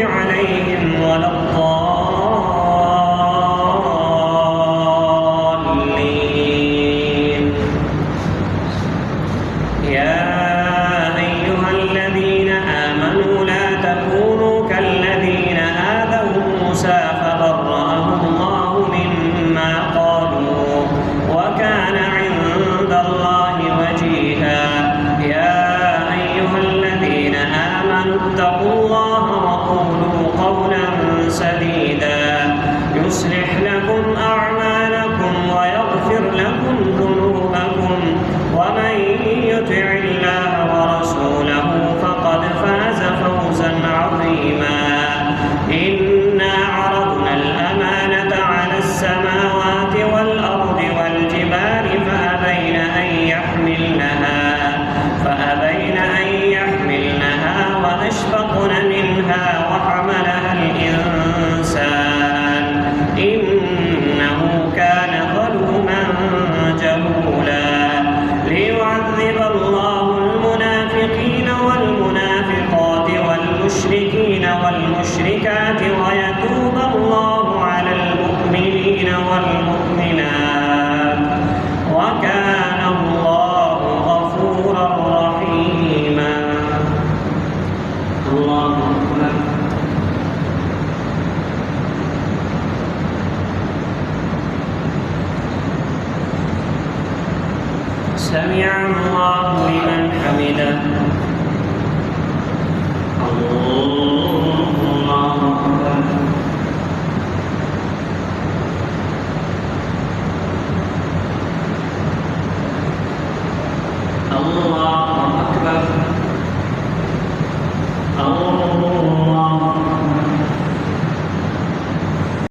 عليهم ولا الضالين. يا أيها الذين آمنوا لا تكونوا كالذين آذوا موسى فبرأه الله مما قالوا وكان عند الله وجيها. يا أيها الذين آمنوا اتقوا الله وقولوا قولا سديدا يصلح لكم أعمالكم ويغفر لكم ذنوبكم ومن يطع الله ورسوله فقد فاز فوزا عظيما. إنا عرضنا الأمانة على السماوات والأرض والجبال فأبين أن يحملنها وأشفقن منها وحملها الإنسان إنه كان ظلوما جهولا. ليعذب الله المنافقين والمنافقات والمشركين والمشركات